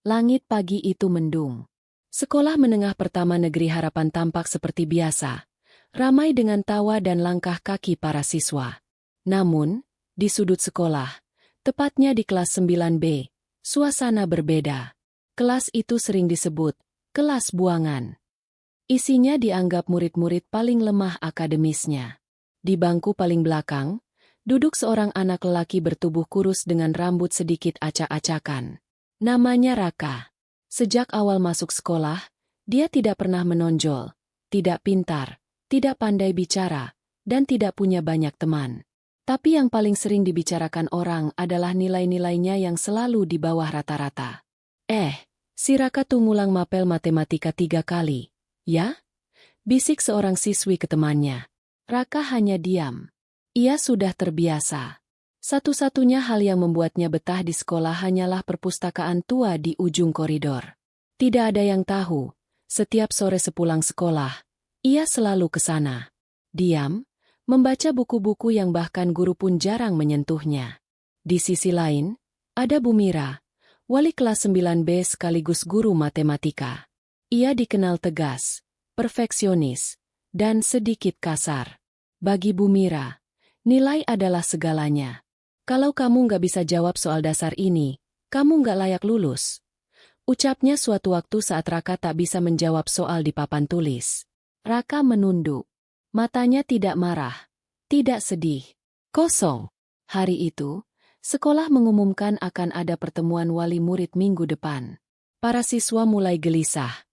Langit pagi itu mendung. Sekolah menengah pertama negeri Harapan tampak seperti biasa, ramai dengan tawa dan langkah kaki para siswa. Namun, di sudut sekolah, tepatnya di kelas 9B, suasana berbeda. Kelas itu sering disebut kelas buangan. Isinya dianggap murid-murid paling lemah akademisnya. Di bangku paling belakang, duduk seorang anak lelaki bertubuh kurus dengan rambut sedikit acak-acakan. Namanya Raka. Sejak awal masuk sekolah, dia tidak pernah menonjol, tidak pintar, tidak pandai bicara, dan tidak punya banyak teman. Tapi yang paling sering dibicarakan orang adalah nilai-nilainya yang selalu di bawah rata-rata. Si Raka tuh ngulang mapel matematika 3 kali, ya? Bisik seorang siswi ke temannya. Raka hanya diam. Ia sudah terbiasa. Satu-satunya hal yang membuatnya betah di sekolah hanyalah perpustakaan tua di ujung koridor. Tidak ada yang tahu, setiap sore sepulang sekolah, ia selalu ke sana. Diam, membaca buku-buku yang bahkan guru pun jarang menyentuhnya. Di sisi lain, ada Bu Mira, wali kelas 9B sekaligus guru matematika. Ia dikenal tegas, perfeksionis, dan sedikit kasar. Bagi Bu Mira, nilai adalah segalanya. Kalau kamu nggak bisa jawab soal dasar ini, kamu nggak layak lulus. Ucapnya suatu waktu saat Raka tak bisa menjawab soal di papan tulis. Raka menunduk. Matanya tidak marah, tidak sedih. Kosong. Hari itu, sekolah mengumumkan akan ada pertemuan wali murid minggu depan. Para siswa mulai gelisah.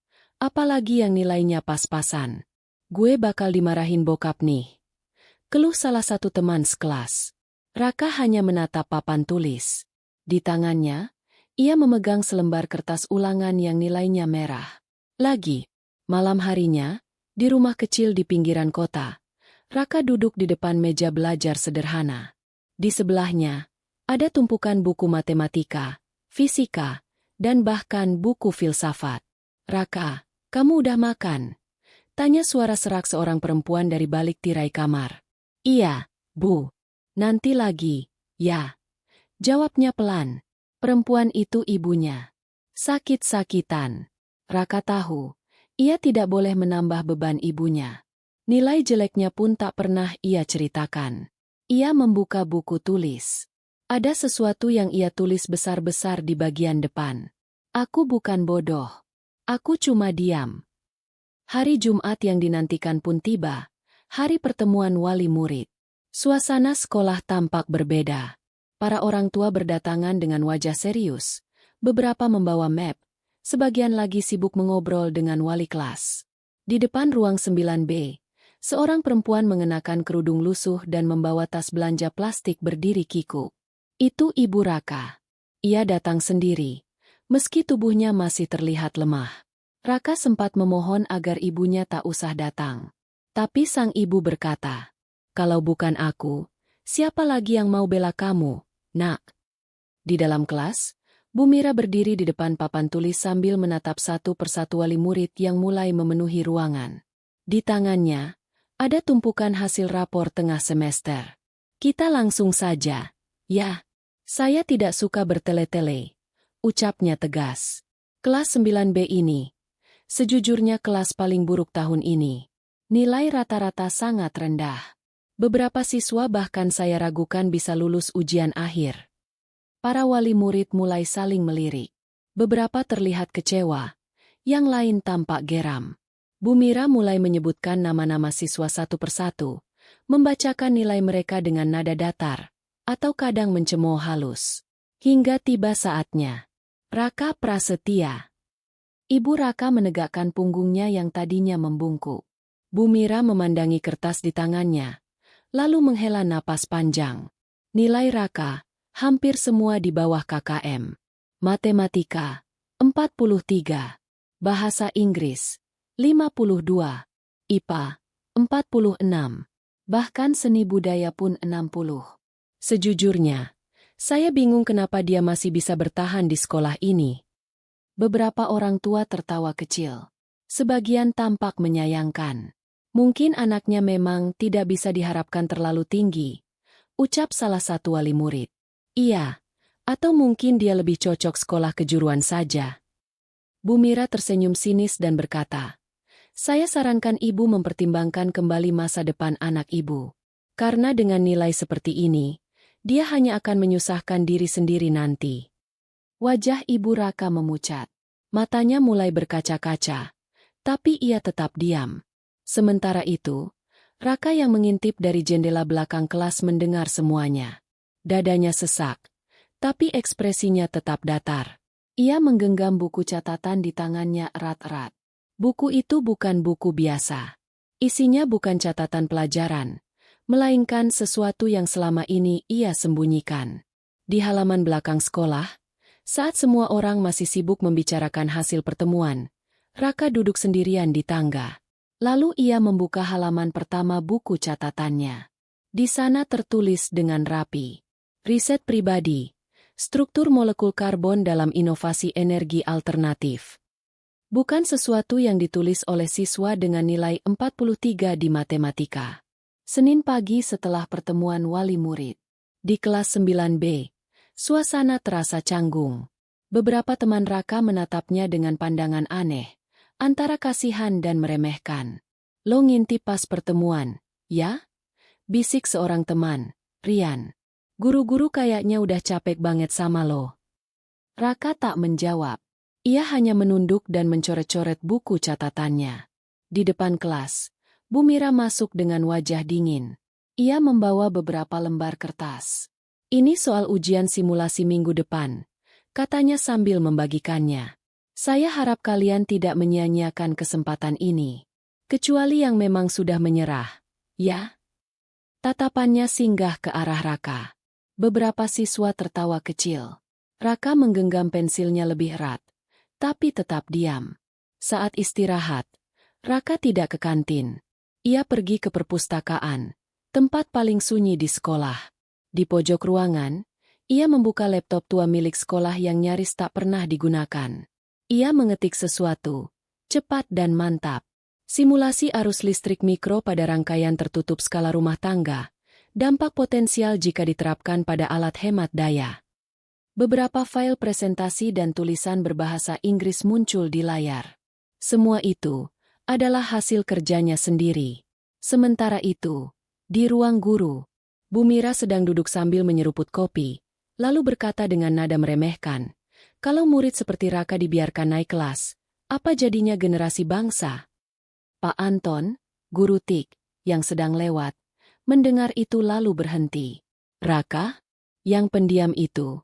Apalagi yang nilainya pas-pasan. Gue bakal dimarahin bokap nih, keluh salah satu teman sekelas. Raka hanya menatap papan tulis. Di tangannya, ia memegang selembar kertas ulangan yang nilainya merah. Lagi, malam harinya, di rumah kecil di pinggiran kota, Raka duduk di depan meja belajar sederhana. Di sebelahnya, ada tumpukan buku matematika, fisika, dan bahkan buku filsafat. Raka, kamu udah makan? Tanya suara serak seorang perempuan dari balik tirai kamar. Iya, Bu. Nanti lagi, ya. Jawabnya pelan. Perempuan itu ibunya. Sakit-sakitan. Raka tahu, ia tidak boleh menambah beban ibunya. Nilai jeleknya pun tak pernah ia ceritakan. Ia membuka buku tulis. Ada sesuatu yang ia tulis besar-besar di bagian depan. Aku bukan bodoh. Aku cuma diam. Hari Jumat yang dinantikan pun tiba. Hari pertemuan wali murid. Suasana sekolah tampak berbeda. Para orang tua berdatangan dengan wajah serius. Beberapa membawa map. Sebagian lagi sibuk mengobrol dengan wali kelas. Di depan ruang 9B, seorang perempuan mengenakan kerudung lusuh dan membawa tas belanja plastik berdiri kikuk. Itu Ibu Raka. Ia datang sendiri, meski tubuhnya masih terlihat lemah. Raka sempat memohon agar ibunya tak usah datang. Tapi sang ibu berkata, "Kalau bukan aku, siapa lagi yang mau bela kamu, Nak?" Di dalam kelas, Bu Mira berdiri di depan papan tulis sambil menatap satu persatu wali murid yang mulai memenuhi ruangan. Di tangannya, ada tumpukan hasil rapor tengah semester. "Kita langsung saja, ya. Saya tidak suka bertele-tele," ucapnya tegas. Kelas 9B ini, sejujurnya kelas paling buruk tahun ini. Nilai rata-rata sangat rendah. Beberapa siswa bahkan saya ragukan bisa lulus ujian akhir. Para wali murid mulai saling melirik. Beberapa terlihat kecewa, yang lain tampak geram. Bu Mira mulai menyebutkan nama-nama siswa satu persatu, membacakan nilai mereka dengan nada datar, atau kadang mencemooh halus. Hingga tiba saatnya. Raka Prasetya. Ibu Raka menegakkan punggungnya yang tadinya membungkuk. Bu Mira memandangi kertas di tangannya, lalu menghela napas panjang. Nilai Raka, hampir semua di bawah KKM. Matematika, 43. Bahasa Inggris, 52. IPA, 46. Bahkan seni budaya pun 60. Sejujurnya, saya bingung kenapa dia masih bisa bertahan di sekolah ini. Beberapa orang tua tertawa kecil. Sebagian tampak menyayangkan. Mungkin anaknya memang tidak bisa diharapkan terlalu tinggi, ucap salah satu wali murid. Iya, Atau mungkin dia lebih cocok sekolah kejuruan saja. Bu Mira tersenyum sinis dan berkata, "Saya sarankan ibu mempertimbangkan kembali masa depan anak ibu. Karena dengan nilai seperti ini, dia hanya akan menyusahkan diri sendiri nanti." Wajah Ibu Raka memucat. Matanya mulai berkaca-kaca. Tapi ia tetap diam. Sementara itu, Raka yang mengintip dari jendela belakang kelas mendengar semuanya. Dadanya sesak. Tapi ekspresinya tetap datar. Ia menggenggam buku catatan di tangannya erat-erat. Buku itu bukan buku biasa. Isinya bukan catatan pelajaran, melainkan sesuatu yang selama ini ia sembunyikan. Di halaman belakang sekolah, saat semua orang masih sibuk membicarakan hasil pertemuan, Raka duduk sendirian di tangga. Lalu ia membuka halaman pertama buku catatannya. Di sana tertulis dengan rapi, "Riset pribadi. Struktur molekul karbon dalam inovasi energi alternatif." Bukan sesuatu yang ditulis oleh siswa dengan nilai 43 di matematika. Senin pagi setelah pertemuan wali murid. Di kelas 9B, suasana terasa canggung. Beberapa teman Raka menatapnya dengan pandangan aneh, antara kasihan dan meremehkan. "Lo ngintip pas pertemuan, ya?" bisik seorang teman, "Rian. Guru-guru kayaknya udah capek banget sama lo." Raka tak menjawab. Ia hanya menunduk dan mencoret-coret buku catatannya. Di depan kelas, Bu Mira masuk dengan wajah dingin. Ia membawa beberapa lembar kertas. "Ini soal ujian simulasi minggu depan," katanya sambil membagikannya. "Saya harap kalian tidak menyia-nyiakan kesempatan ini. Kecuali yang memang sudah menyerah, ya?" Tatapannya singgah ke arah Raka. Beberapa siswa tertawa kecil. Raka menggenggam pensilnya lebih erat, tapi tetap diam. Saat istirahat, Raka tidak ke kantin. Ia pergi ke perpustakaan, tempat paling sunyi di sekolah. Di pojok ruangan, ia membuka laptop tua milik sekolah yang nyaris tak pernah digunakan. Ia mengetik sesuatu, cepat dan mantap. Simulasi arus listrik mikro pada rangkaian tertutup skala rumah tangga. Dampak potensial jika diterapkan pada alat hemat daya. Beberapa file presentasi dan tulisan berbahasa Inggris muncul di layar. Semua itu adalah hasil kerjanya sendiri. Sementara itu, di ruang guru, Bu Mira sedang duduk sambil menyeruput kopi, lalu berkata dengan nada meremehkan, "Kalau murid seperti Raka dibiarkan naik kelas, apa jadinya generasi bangsa?" Pak Anton, guru TIK, yang sedang lewat, mendengar itu lalu berhenti. "Raka? Yang pendiam itu?"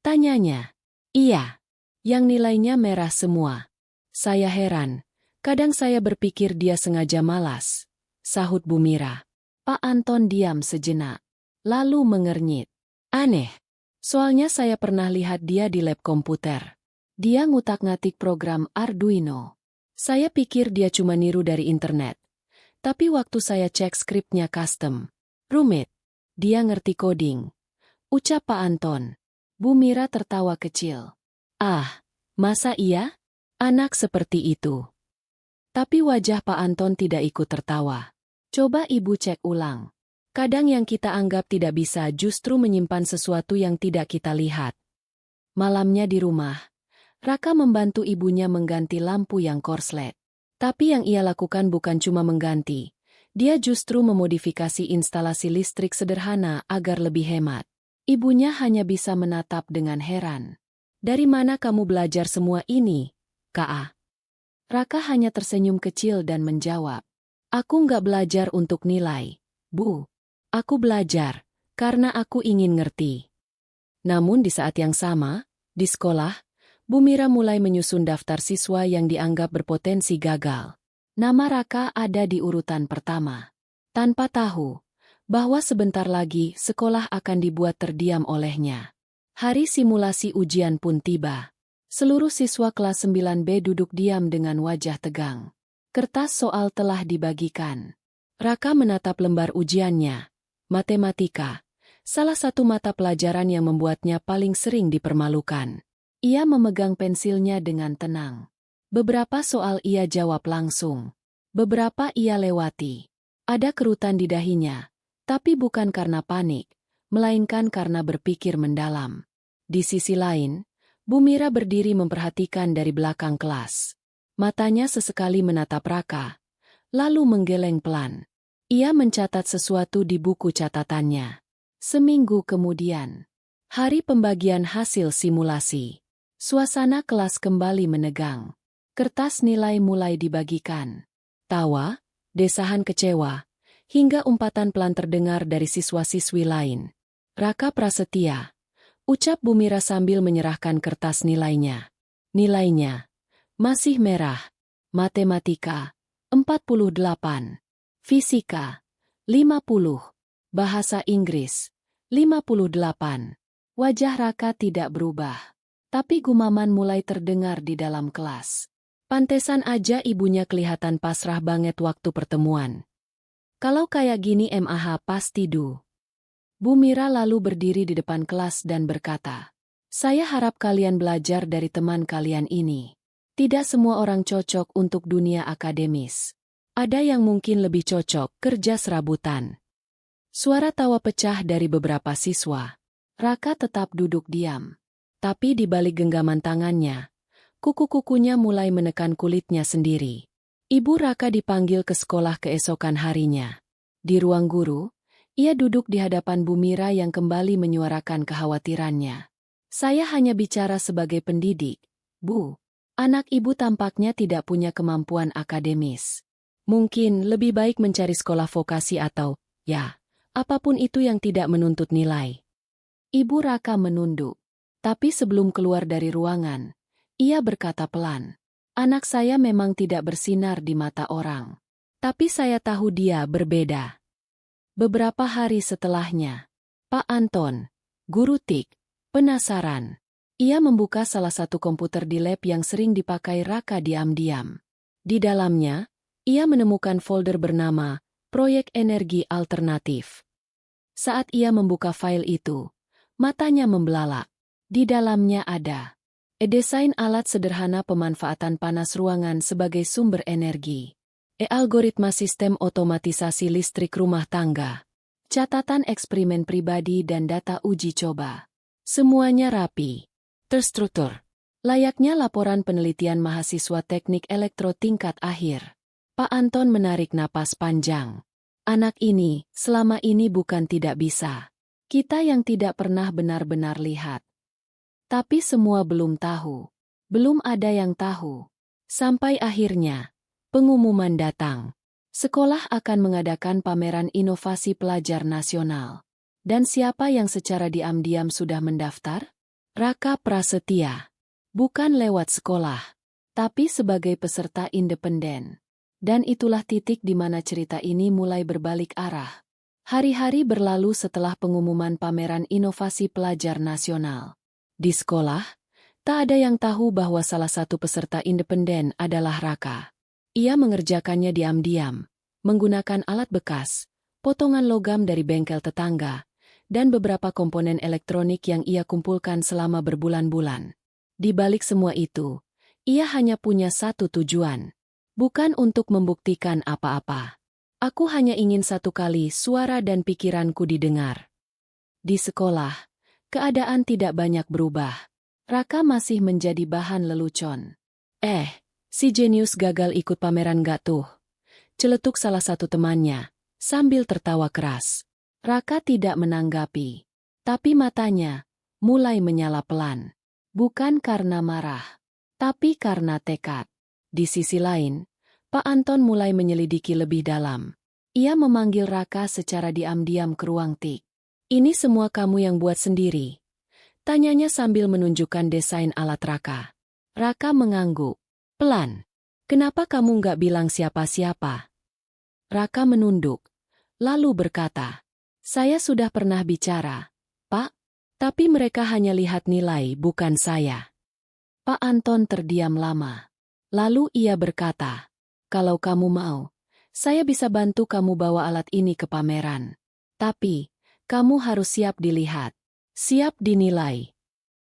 tanyanya. "Iya. Yang nilainya merah semua." "Saya heran. Kadang saya berpikir dia sengaja malas," sahut Bu Mira. Pak Anton diam sejenak, lalu mengernyit. "Aneh. Soalnya saya pernah lihat dia di lab komputer. Dia ngutak-ngatik program Arduino. Saya pikir dia cuma niru dari internet. Tapi waktu saya cek skripnya custom. Rumit. Dia ngerti coding," ucap Pak Anton. Bu Mira tertawa kecil. "Ah, masa iya? Anak seperti itu." Tapi wajah Pak Anton tidak ikut tertawa. "Coba ibu cek ulang. Kadang yang kita anggap tidak bisa justru menyimpan sesuatu yang tidak kita lihat." Malamnya di rumah, Raka membantu ibunya mengganti lampu yang korslet. Tapi yang ia lakukan bukan cuma mengganti. Dia justru memodifikasi instalasi listrik sederhana agar lebih hemat. Ibunya hanya bisa menatap dengan heran. "Dari mana kamu belajar semua ini, Kak?" Raka hanya tersenyum kecil dan menjawab, "Aku nggak belajar untuk nilai, Bu. Aku belajar karena aku ingin ngerti." Namun di saat yang sama, di sekolah, Bu Mira mulai menyusun daftar siswa yang dianggap berpotensi gagal. Nama Raka ada di urutan pertama. Tanpa tahu bahwa sebentar lagi sekolah akan dibuat terdiam olehnya. Hari simulasi ujian pun tiba. Seluruh siswa kelas 9B duduk diam dengan wajah tegang. Kertas soal telah dibagikan. Raka menatap lembar ujiannya. Matematika, salah satu mata pelajaran yang membuatnya paling sering dipermalukan. Ia memegang pensilnya dengan tenang. Beberapa soal ia jawab langsung. Beberapa ia lewati. Ada kerutan di dahinya, tapi bukan karena panik, melainkan karena berpikir mendalam. Di sisi lain, Bu Mira berdiri memperhatikan dari belakang kelas. Matanya sesekali menatap Raka, lalu menggeleng pelan. Ia mencatat sesuatu di buku catatannya. Seminggu kemudian, hari pembagian hasil simulasi. Suasana kelas kembali menegang. Kertas nilai mulai dibagikan. Tawa, desahan kecewa, hingga umpatan pelan terdengar dari siswa-siswi lain. Raka Prasetya, ucap Bu Mira sambil menyerahkan kertas nilainya. Nilainya masih merah. Matematika 48, Fisika 50, Bahasa Inggris 58. Wajah Raka tidak berubah, tapi gumaman mulai terdengar di dalam kelas. Pantesan aja ibunya kelihatan pasrah banget waktu pertemuan. Kalau kayak gini MAH pasti du. Bu Mira lalu berdiri di depan kelas dan berkata, "Saya harap kalian belajar dari teman kalian ini. Tidak semua orang cocok untuk dunia akademis. Ada yang mungkin lebih cocok kerja serabutan." Suara tawa pecah dari beberapa siswa. Raka tetap duduk diam. Tapi di balik genggaman tangannya, kuku-kukunya mulai menekan kulitnya sendiri. Ibu Raka dipanggil ke sekolah keesokan harinya. Di ruang guru, ia duduk di hadapan Bu Mira yang kembali menyuarakan kekhawatirannya. "Saya hanya bicara sebagai pendidik, Bu. Anak ibu tampaknya tidak punya kemampuan akademis. Mungkin lebih baik mencari sekolah vokasi atau, ya, apapun itu yang tidak menuntut nilai." Ibu Raka menunduk. Tapi sebelum keluar dari ruangan, ia berkata pelan, "Anak saya memang tidak bersinar di mata orang. Tapi saya tahu dia berbeda." Beberapa hari setelahnya, Pak Anton, guru TIK, penasaran. Ia membuka salah satu komputer di lab yang sering dipakai Raka diam-diam. Di dalamnya, ia menemukan folder bernama Proyek Energi Alternatif. Saat ia membuka file itu, matanya membelalak. Di dalamnya ada desain alat sederhana pemanfaatan panas ruangan sebagai sumber energi. Algoritma sistem otomatisasi listrik rumah tangga. Catatan eksperimen pribadi dan data uji coba. Semuanya rapi, terstruktur. Layaknya laporan penelitian mahasiswa teknik elektro tingkat akhir. Pak Anton menarik napas panjang. Anak ini, selama ini bukan tidak bisa. Kita yang tidak pernah benar-benar lihat. Tapi semua belum tahu. Belum ada yang tahu. Sampai akhirnya, pengumuman datang. Sekolah akan mengadakan pameran inovasi pelajar nasional. Dan siapa yang secara diam-diam sudah mendaftar? Raka Prasetya. Bukan lewat sekolah, tapi sebagai peserta independen. Dan itulah titik di mana cerita ini mulai berbalik arah. Hari-hari berlalu setelah pengumuman pameran inovasi pelajar nasional. Di sekolah, tak ada yang tahu bahwa salah satu peserta independen adalah Raka. Ia mengerjakannya diam-diam, menggunakan alat bekas, potongan logam dari bengkel tetangga, dan beberapa komponen elektronik yang ia kumpulkan selama berbulan-bulan. Di balik semua itu, ia hanya punya satu tujuan. Bukan untuk membuktikan apa-apa. Aku hanya ingin satu kali suara dan pikiranku didengar. Di sekolah, keadaan tidak banyak berubah. Raka masih menjadi bahan lelucon. Si jenius gagal ikut pameran gak tuh? Celetuk salah satu temannya, sambil tertawa keras. Raka tidak menanggapi. Tapi matanya mulai menyala pelan. Bukan karena marah, tapi karena tekad. Di sisi lain, Pak Anton mulai menyelidiki lebih dalam. Ia memanggil Raka secara diam-diam ke ruang TIK. "Ini semua kamu yang buat sendiri?" Tanyanya sambil menunjukkan desain alat Raka. Raka mengangguk. Pelan. "Kenapa kamu nggak bilang siapa-siapa?" Raka menunduk, lalu berkata, "Saya sudah pernah bicara, Pak. Tapi mereka hanya lihat nilai, bukan saya." Pak Anton terdiam lama. Lalu ia berkata, "Kalau kamu mau, saya bisa bantu kamu bawa alat ini ke pameran. Tapi, kamu harus siap dilihat, siap dinilai."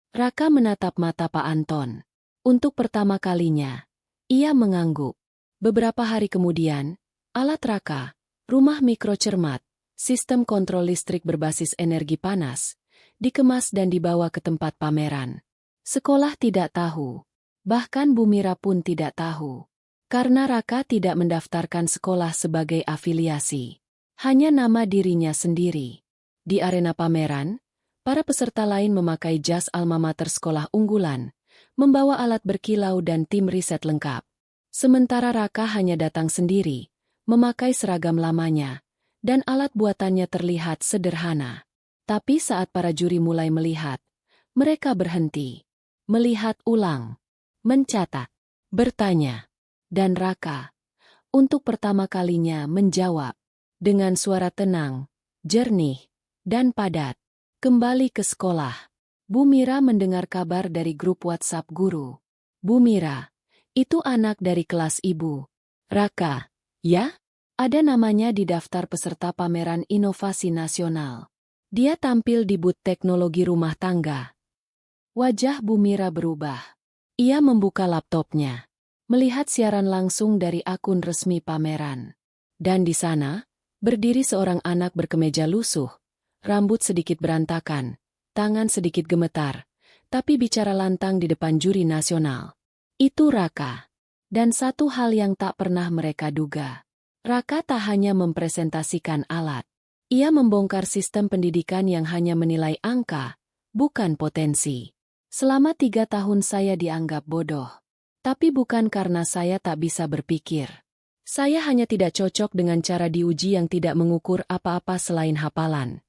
Raka menatap mata Pak Anton. Untuk pertama kalinya, ia mengangguk. Beberapa hari kemudian, alat Raka, rumah mikrocermat, sistem kontrol listrik berbasis energi panas, dikemas dan dibawa ke tempat pameran. Sekolah tidak tahu. Bahkan Bu Mira pun tidak tahu. Karena Raka tidak mendaftarkan sekolah sebagai afiliasi. Hanya nama dirinya sendiri. Di arena pameran, para peserta lain memakai jas alma mater sekolah unggulan, membawa alat berkilau dan tim riset lengkap. Sementara Raka hanya datang sendiri, memakai seragam lamanya, dan alat buatannya terlihat sederhana. Tapi saat para juri mulai melihat, mereka berhenti. Melihat ulang, mencatat, bertanya. Dan Raka, untuk pertama kalinya menjawab, dengan suara tenang, jernih, dan padat. Kembali ke sekolah. Bu Mira mendengar kabar dari grup WhatsApp guru. Bu Mira, itu anak dari kelas ibu. Raka, ya? Ada namanya di daftar peserta pameran inovasi nasional. Dia tampil di booth teknologi rumah tangga. Wajah Bu Mira berubah. Ia membuka laptopnya, melihat siaran langsung dari akun resmi pameran. Dan di sana, berdiri seorang anak berkemeja lusuh, rambut sedikit berantakan, tangan sedikit gemetar, tapi bicara lantang di depan juri nasional. Itu Raka. Dan satu hal yang tak pernah mereka duga. Raka tak hanya mempresentasikan alat. Ia membongkar sistem pendidikan yang hanya menilai angka, bukan potensi. Selama 3 tahun saya dianggap bodoh. Tapi bukan karena saya tak bisa berpikir. Saya hanya tidak cocok dengan cara diuji yang tidak mengukur apa-apa selain hafalan.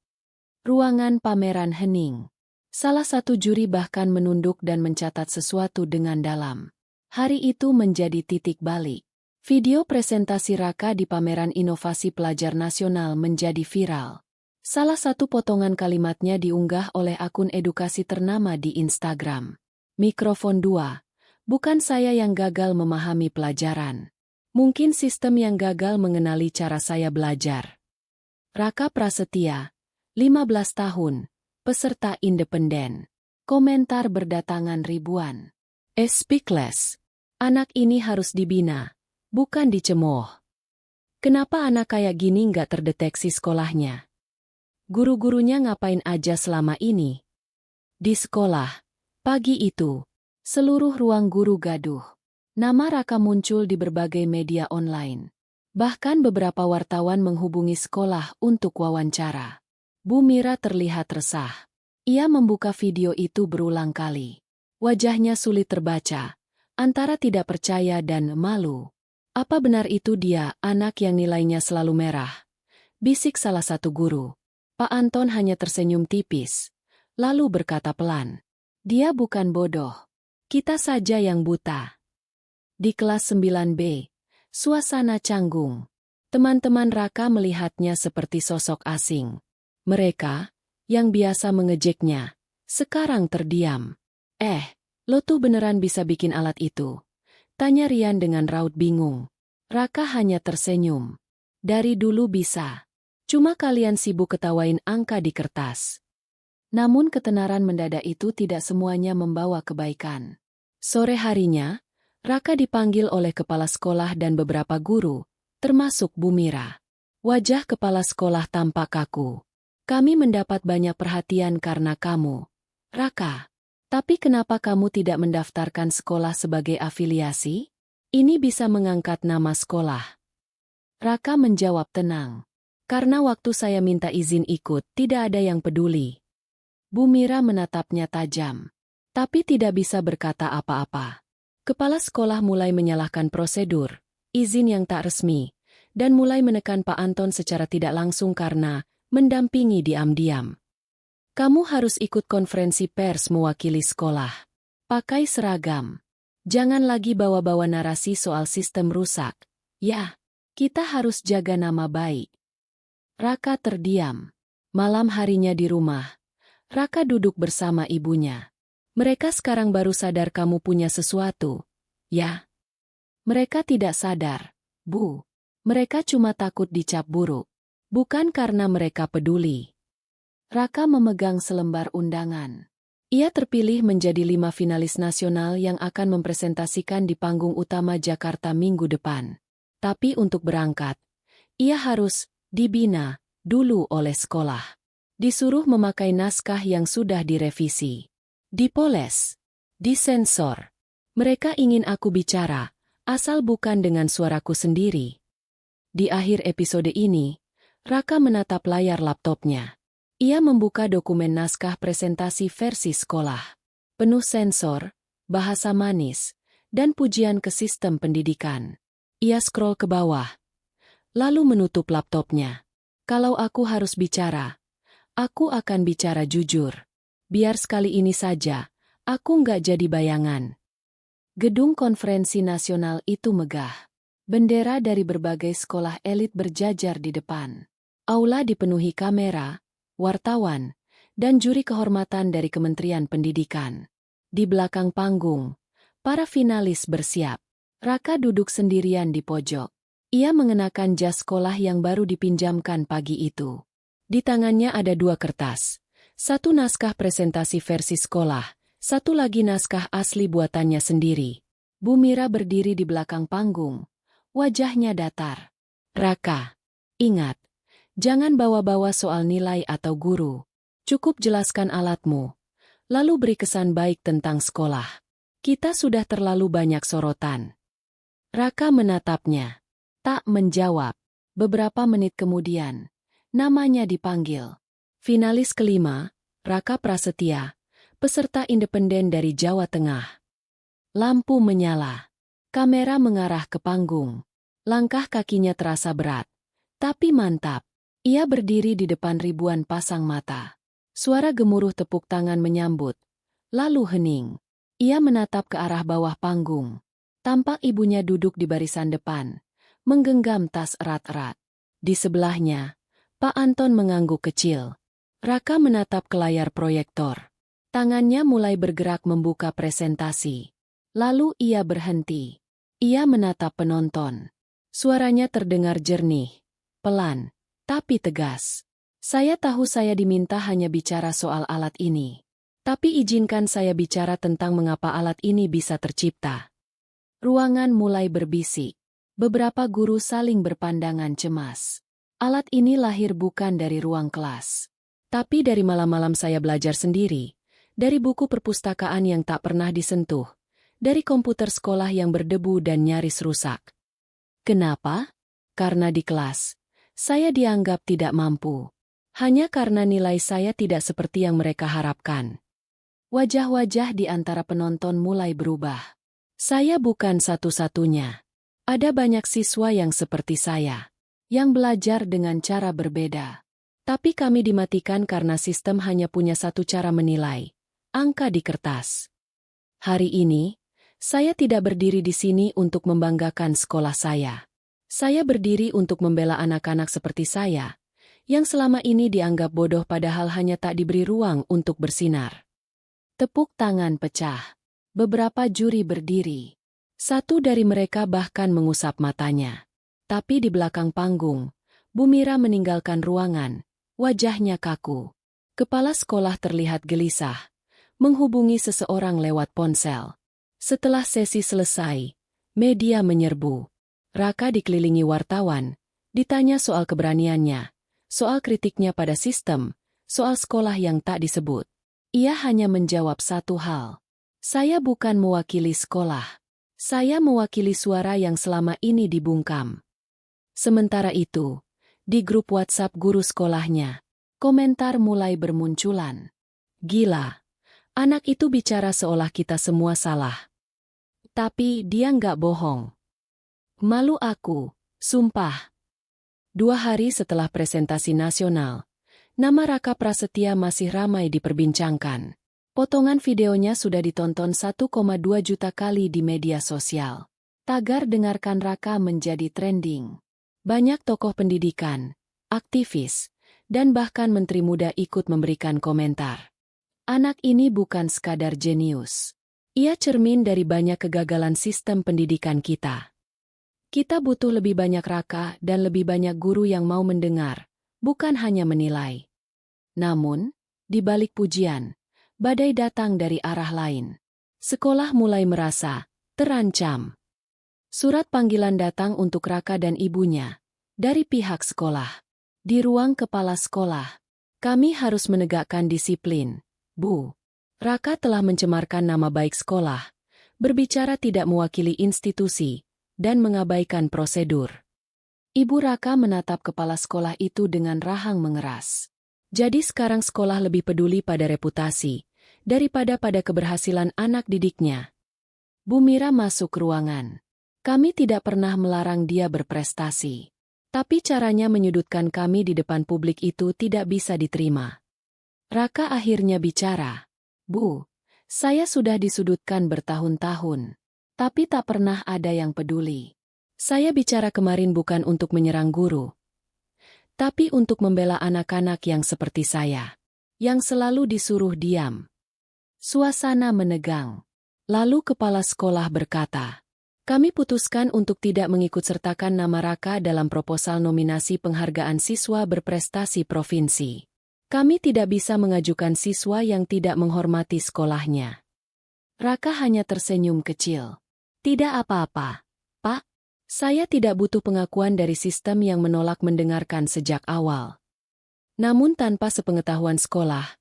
Ruangan pameran hening. Salah satu juri bahkan menunduk dan mencatat sesuatu dengan dalam. Hari itu menjadi titik balik. Video presentasi Raka di pameran inovasi pelajar nasional menjadi viral. Salah satu potongan kalimatnya diunggah oleh akun edukasi ternama di Instagram. Mikrofon 2. Bukan saya yang gagal memahami pelajaran. Mungkin sistem yang gagal mengenali cara saya belajar. Raka Prasetya, 15 tahun, peserta independen. Komentar berdatangan ribuan. Speechless. Anak ini harus dibina, bukan dicemooh. Kenapa anak kayak gini nggak terdeteksi sekolahnya? Guru-gurunya ngapain aja selama ini? Di sekolah, pagi itu, seluruh ruang guru gaduh. Nama Raka muncul di berbagai media online. Bahkan beberapa wartawan menghubungi sekolah untuk wawancara. Bu Mira terlihat resah. Ia membuka video itu berulang kali. Wajahnya sulit terbaca, antara tidak percaya dan malu. Apa benar itu dia, anak yang nilainya selalu merah? Bisik salah satu guru. Pak Anton hanya tersenyum tipis, lalu berkata pelan. Dia bukan bodoh. Kita saja yang buta. Di kelas 9B, suasana canggung. Teman-teman Raka melihatnya seperti sosok asing. Mereka, yang biasa mengejeknya, sekarang terdiam. Lo tuh beneran bisa bikin alat itu? Tanya Rian dengan raut bingung. Raka hanya tersenyum. Dari dulu bisa. Cuma kalian sibuk ketawain angka di kertas. Namun ketenaran mendadak itu tidak semuanya membawa kebaikan. Sore harinya, Raka dipanggil oleh kepala sekolah dan beberapa guru, termasuk Bu Mira. Wajah kepala sekolah tampak kaku. Kami mendapat banyak perhatian karena kamu, Raka. Tapi kenapa kamu tidak mendaftarkan sekolah sebagai afiliasi? Ini bisa mengangkat nama sekolah. Raka menjawab tenang. Karena waktu saya minta izin ikut, tidak ada yang peduli. Bu Mira menatapnya tajam. Tapi tidak bisa berkata apa-apa. Kepala sekolah mulai menyalahkan prosedur, izin yang tak resmi, dan mulai menekan Pak Anton secara tidak langsung karena mendampingi diam-diam. Kamu harus ikut konferensi pers mewakili sekolah. Pakai seragam. Jangan lagi bawa-bawa narasi soal sistem rusak. Ya, kita harus jaga nama baik. Raka terdiam. Malam harinya di rumah, Raka duduk bersama ibunya. Mereka sekarang baru sadar kamu punya sesuatu. Ya. Mereka tidak sadar, Bu. Mereka cuma takut dicap buruk. Bukan karena mereka peduli. Raka memegang selembar undangan. Ia terpilih menjadi 5 finalis nasional yang akan mempresentasikan di panggung utama Jakarta minggu depan. Tapi untuk berangkat, ia harus dibina dulu oleh sekolah. Disuruh memakai naskah yang sudah direvisi. Dipoles. Disensor. Mereka ingin aku bicara, asal bukan dengan suaraku sendiri. Di akhir episode ini, Raka menatap layar laptopnya. Ia membuka dokumen naskah presentasi versi sekolah. Penuh sensor, bahasa manis, dan pujian ke sistem pendidikan. Ia scroll ke bawah, lalu menutup laptopnya. Kalau aku harus bicara, aku akan bicara jujur. Biar sekali ini saja, aku nggak jadi bayangan. Gedung konferensi nasional itu megah. Bendera dari berbagai sekolah elit berjajar di depan. Aula dipenuhi kamera, wartawan, dan juri kehormatan dari Kementerian Pendidikan. Di belakang panggung, para finalis bersiap. Raka duduk sendirian di pojok. Ia mengenakan jas sekolah yang baru dipinjamkan pagi itu. Di tangannya ada 2 kertas. Satu naskah presentasi versi sekolah, satu lagi naskah asli buatannya sendiri. Bu Mira berdiri di belakang panggung. Wajahnya datar. Raka, ingat, jangan bawa-bawa soal nilai atau guru. Cukup jelaskan alatmu. Lalu beri kesan baik tentang sekolah. Kita sudah terlalu banyak sorotan. Raka menatapnya. Tak menjawab. Beberapa menit kemudian, namanya dipanggil. Finalis kelima, Raka Prasetya, peserta independen dari Jawa Tengah. Lampu menyala. Kamera mengarah ke panggung. Langkah kakinya terasa berat. Tapi mantap. Ia berdiri di depan ribuan pasang mata. Suara gemuruh tepuk tangan menyambut. Lalu hening. Ia menatap ke arah bawah panggung. Tampak ibunya duduk di barisan depan, menggenggam tas erat-erat. Di sebelahnya, Pak Anton mengangguk kecil. Raka menatap ke layar proyektor. Tangannya mulai bergerak membuka presentasi. Lalu ia berhenti. Ia menatap penonton. Suaranya terdengar jernih, pelan, tapi tegas. Saya tahu saya diminta hanya bicara soal alat ini. Tapi izinkan saya bicara tentang mengapa alat ini bisa tercipta. Ruangan mulai berbisik. Beberapa guru saling berpandangan cemas. Alat ini lahir bukan dari ruang kelas. Tapi dari malam-malam saya belajar sendiri. Dari buku perpustakaan yang tak pernah disentuh. Dari komputer sekolah yang berdebu dan nyaris rusak. Kenapa? Karena di kelas, saya dianggap tidak mampu. Hanya karena nilai saya tidak seperti yang mereka harapkan. Wajah-wajah di antara penonton mulai berubah. Saya bukan satu-satunya. Ada banyak siswa yang seperti saya, yang belajar dengan cara berbeda. Tapi kami dimatikan karena sistem hanya punya satu cara menilai, angka di kertas. Hari ini, saya tidak berdiri di sini untuk membanggakan sekolah saya. Saya berdiri untuk membela anak-anak seperti saya, yang selama ini dianggap bodoh padahal hanya tak diberi ruang untuk bersinar. Tepuk tangan pecah. Beberapa juri berdiri. Satu dari mereka bahkan mengusap matanya. Tapi di belakang panggung, Bu Mira meninggalkan ruangan, wajahnya kaku. Kepala sekolah terlihat gelisah, menghubungi seseorang lewat ponsel. Setelah sesi selesai, media menyerbu. Raka dikelilingi wartawan, ditanya soal keberaniannya, soal kritiknya pada sistem, soal sekolah yang tak disebut. Ia hanya menjawab satu hal. Saya bukan mewakili sekolah. Saya mewakili suara yang selama ini dibungkam. Sementara itu, di grup WhatsApp guru sekolahnya, komentar mulai bermunculan. Gila, anak itu bicara seolah kita semua salah. Tapi dia nggak bohong. Malu aku, sumpah. 2 hari setelah presentasi nasional, nama Raka Prasetya masih ramai diperbincangkan. Potongan videonya sudah ditonton 1,2 juta kali di media sosial. Tagar dengarkan Raka menjadi trending. Banyak tokoh pendidikan, aktivis, dan bahkan menteri muda ikut memberikan komentar. Anak ini bukan sekadar jenius. Ia cermin dari banyak kegagalan sistem pendidikan kita. Kita butuh lebih banyak Raka dan lebih banyak guru yang mau mendengar, bukan hanya menilai. Namun, di balik pujian, badai datang dari arah lain. Sekolah mulai merasa terancam. Surat panggilan datang untuk Raka dan ibunya, dari pihak sekolah. Di ruang kepala sekolah, Kami harus menegakkan disiplin, Bu. Raka telah mencemarkan nama baik sekolah, berbicara tidak mewakili institusi, dan mengabaikan prosedur. Ibu Raka menatap kepala sekolah itu dengan rahang mengeras. Jadi sekarang sekolah lebih peduli pada reputasi, daripada pada keberhasilan anak didiknya. Bu Mira masuk ke ruangan. Kami tidak pernah melarang dia berprestasi. Tapi caranya menyudutkan kami di depan publik itu tidak bisa diterima. Raka akhirnya bicara. Bu, saya sudah disudutkan bertahun-tahun. Tapi tak pernah ada yang peduli. Saya bicara kemarin bukan untuk menyerang guru. Tapi untuk membela anak-anak yang seperti saya. Yang selalu disuruh diam. Suasana menegang. Lalu kepala sekolah berkata, kami putuskan untuk tidak mengikutsertakan nama Raka dalam proposal nominasi penghargaan siswa berprestasi provinsi. Kami tidak bisa mengajukan siswa yang tidak menghormati sekolahnya. Raka hanya tersenyum kecil. Tidak apa-apa, Pak. Saya tidak butuh pengakuan dari sistem yang menolak mendengarkan sejak awal. Namun tanpa sepengetahuan sekolah,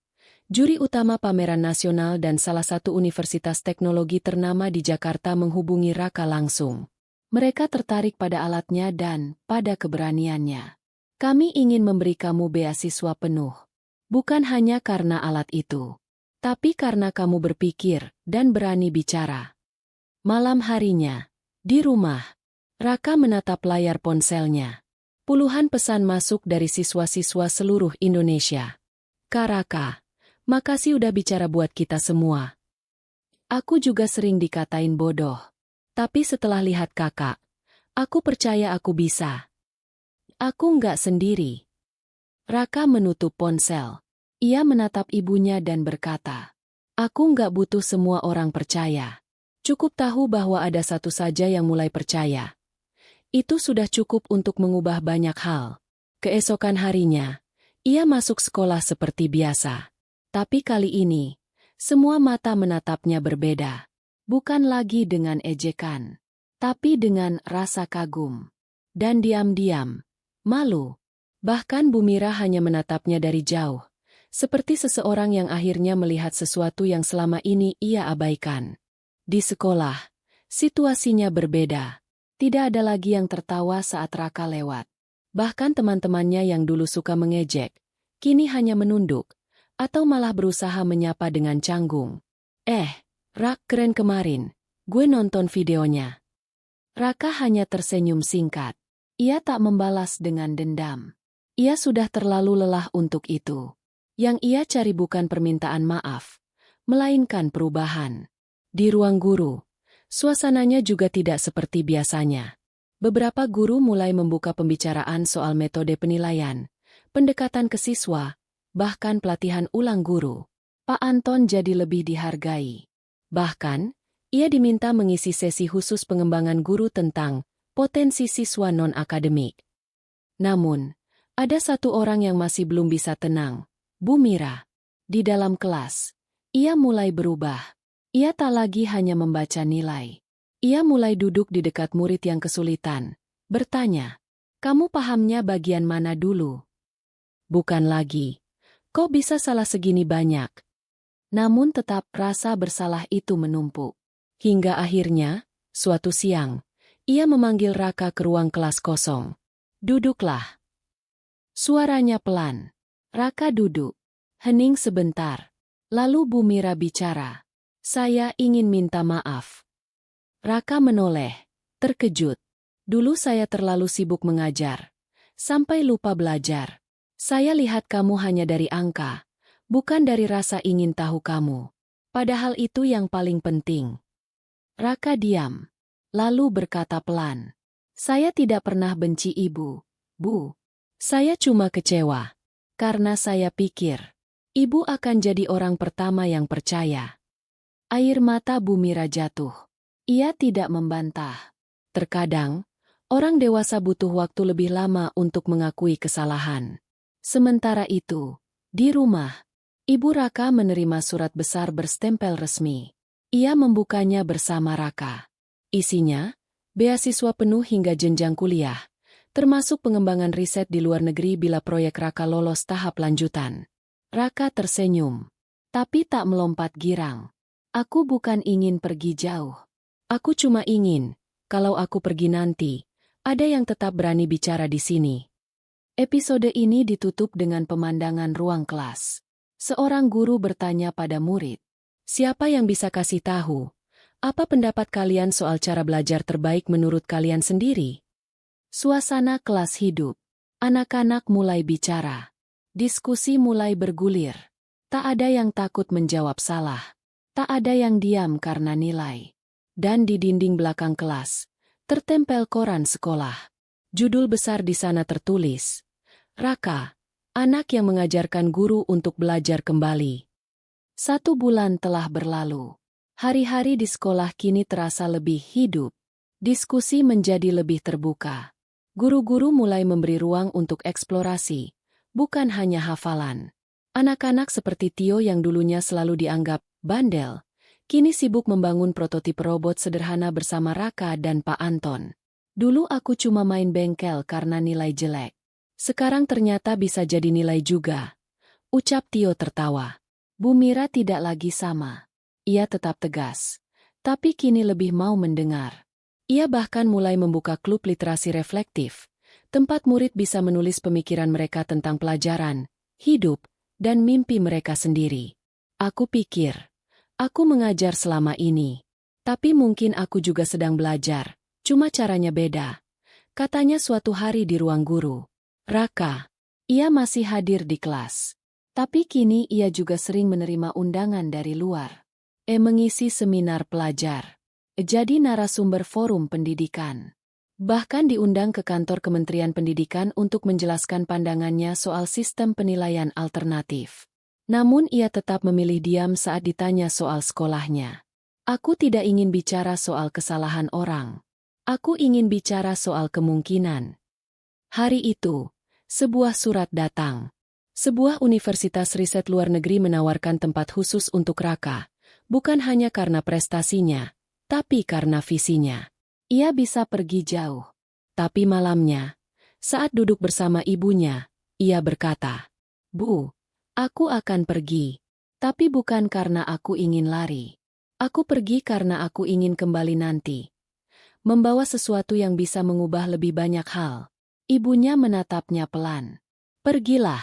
juri utama pameran nasional dan salah satu universitas teknologi ternama di Jakarta menghubungi Raka langsung. Mereka tertarik pada alatnya dan pada keberaniannya. Kami ingin memberi kamu beasiswa penuh. Bukan hanya karena alat itu, tapi karena kamu berpikir dan berani bicara. Malam harinya, di rumah, Raka menatap layar ponselnya. Puluhan pesan masuk dari siswa-siswa seluruh Indonesia. Kak Raka, makasih udah bicara buat kita semua. Aku juga sering dikatain bodoh. Tapi setelah lihat kakak, aku percaya aku bisa. Aku nggak sendiri. Raka menutup ponsel. Ia menatap ibunya dan berkata, aku nggak butuh semua orang percaya. Cukup tahu bahwa ada satu saja yang mulai percaya. Itu sudah cukup untuk mengubah banyak hal. Keesokan harinya, ia masuk sekolah seperti biasa. Tapi kali ini, semua mata menatapnya berbeda. Bukan lagi dengan ejekan, tapi dengan rasa kagum. Dan diam-diam, malu. Bahkan Bu Mira hanya menatapnya dari jauh. Seperti seseorang yang akhirnya melihat sesuatu yang selama ini ia abaikan. Di sekolah, situasinya berbeda. Tidak ada lagi yang tertawa saat Raka lewat. Bahkan teman-temannya yang dulu suka mengejek, kini hanya menunduk. Atau malah berusaha menyapa dengan canggung. Rak keren kemarin, gue nonton videonya. Raka hanya tersenyum singkat. Ia tak membalas dengan dendam. Ia sudah terlalu lelah untuk itu. Yang ia cari bukan permintaan maaf, melainkan perubahan. Di ruang guru, suasananya juga tidak seperti biasanya. Beberapa guru mulai membuka pembicaraan soal metode penilaian, pendekatan ke siswa, bahkan pelatihan ulang guru. Pak Anton jadi lebih dihargai. Bahkan, ia diminta mengisi sesi khusus pengembangan guru tentang potensi siswa non-akademik. Namun, ada satu orang yang masih belum bisa tenang, Bu Mira. Di dalam kelas, ia mulai berubah. Ia tak lagi hanya membaca nilai. Ia mulai duduk di dekat murid yang kesulitan, bertanya, kamu pahamnya bagian mana dulu? Bukan lagi. Kok bisa salah segini banyak? Namun tetap rasa bersalah itu menumpuk. Hingga akhirnya, suatu siang, ia memanggil Raka ke ruang kelas kosong. Duduklah. Suaranya pelan. Raka duduk. Hening sebentar. Lalu Bu Mira bicara. Saya ingin minta maaf. Raka menoleh. Terkejut. Dulu saya terlalu sibuk mengajar. Sampai lupa belajar. Saya lihat kamu hanya dari angka. Bukan dari rasa ingin tahu kamu. Padahal itu yang paling penting. Raka diam. Lalu berkata pelan. Saya tidak pernah benci ibu, Bu. Saya cuma kecewa. Karena saya pikir, ibu akan jadi orang pertama yang percaya. Air mata Bu Mira jatuh. Ia tidak membantah. Terkadang, orang dewasa butuh waktu lebih lama untuk mengakui kesalahan. Sementara itu, di rumah, Ibu Raka menerima surat besar berstempel resmi. Ia membukanya bersama Raka. Isinya, beasiswa penuh hingga jenjang kuliah, termasuk pengembangan riset di luar negeri bila proyek Raka lolos tahap lanjutan. Raka tersenyum, tapi tak melompat girang. Aku bukan ingin pergi jauh. Aku cuma ingin, kalau aku pergi nanti, ada yang tetap berani bicara di sini. Episode ini ditutup dengan pemandangan ruang kelas. Seorang guru bertanya pada murid, "Siapa yang bisa kasih tahu? Apa pendapat kalian soal cara belajar terbaik menurut kalian sendiri?" Suasana kelas hidup. Anak-anak mulai bicara. Diskusi mulai bergulir. Tak ada yang takut menjawab salah. Tak ada yang diam karena nilai. Dan di dinding belakang kelas, tertempel koran sekolah. Judul besar di sana tertulis, "Raka, anak yang mengajarkan guru untuk belajar kembali." 1 bulan telah berlalu. Hari-hari di sekolah kini terasa lebih hidup. Diskusi menjadi lebih terbuka. Guru-guru mulai memberi ruang untuk eksplorasi, bukan hanya hafalan. Anak-anak seperti Tio yang dulunya selalu dianggap bandel, kini sibuk membangun prototip robot sederhana bersama Raka dan Pak Anton. Dulu aku cuma main bengkel karena nilai jelek. Sekarang ternyata bisa jadi nilai juga. Ucap Tio tertawa. Bu Mira tidak lagi sama. Ia tetap tegas, tapi kini lebih mau mendengar. Ia bahkan mulai membuka klub literasi reflektif, tempat murid bisa menulis pemikiran mereka tentang pelajaran, hidup, dan mimpi mereka sendiri. Aku pikir, aku mengajar selama ini. Tapi mungkin aku juga sedang belajar, cuma caranya beda. Katanya suatu hari di ruang guru. Raka. Ia masih hadir di kelas. Tapi kini ia juga sering menerima undangan dari luar. Mengisi seminar pelajar. Jadi narasumber forum pendidikan. Bahkan diundang ke kantor Kementerian Pendidikan untuk menjelaskan pandangannya soal sistem penilaian alternatif. Namun ia tetap memilih diam saat ditanya soal sekolahnya. Aku tidak ingin bicara soal kesalahan orang. Aku ingin bicara soal kemungkinan. Hari itu, sebuah surat datang. Sebuah universitas riset luar negeri menawarkan tempat khusus untuk Raka, bukan hanya karena prestasinya, tapi karena visinya. Ia bisa pergi jauh. Tapi malamnya, saat duduk bersama ibunya, ia berkata, "Bu, aku akan pergi, tapi bukan karena aku ingin lari. Aku pergi karena aku ingin kembali nanti. Membawa sesuatu yang bisa mengubah lebih banyak hal." Ibunya menatapnya pelan. "Pergilah,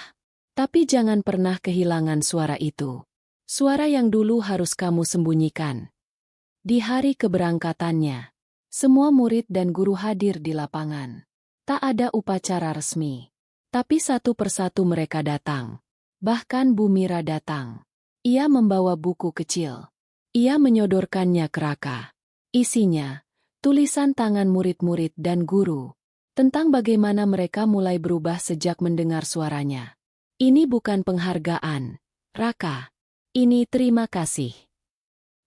tapi jangan pernah kehilangan suara itu. Suara yang dulu harus kamu sembunyikan." Di hari keberangkatannya, semua murid dan guru hadir di lapangan. Tak ada upacara resmi, tapi satu persatu mereka datang. Bahkan Bu Mira datang. Ia membawa buku kecil. Ia menyodorkannya ke Raka. Isinya, tulisan tangan murid-murid dan guru, tentang bagaimana mereka mulai berubah sejak mendengar suaranya. "Ini bukan penghargaan, Raka. Ini terima kasih."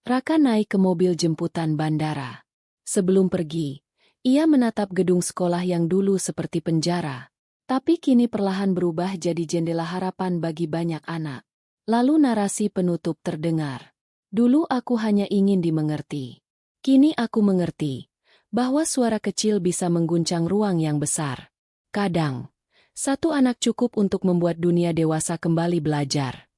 Raka naik ke mobil jemputan bandara. Sebelum pergi, ia menatap gedung sekolah yang dulu seperti penjara. Tapi kini perlahan berubah jadi jendela harapan bagi banyak anak. Lalu narasi penutup terdengar. "Dulu aku hanya ingin dimengerti. Kini aku mengerti bahwa suara kecil bisa mengguncang ruang yang besar. Kadang, satu anak cukup untuk membuat dunia dewasa kembali belajar."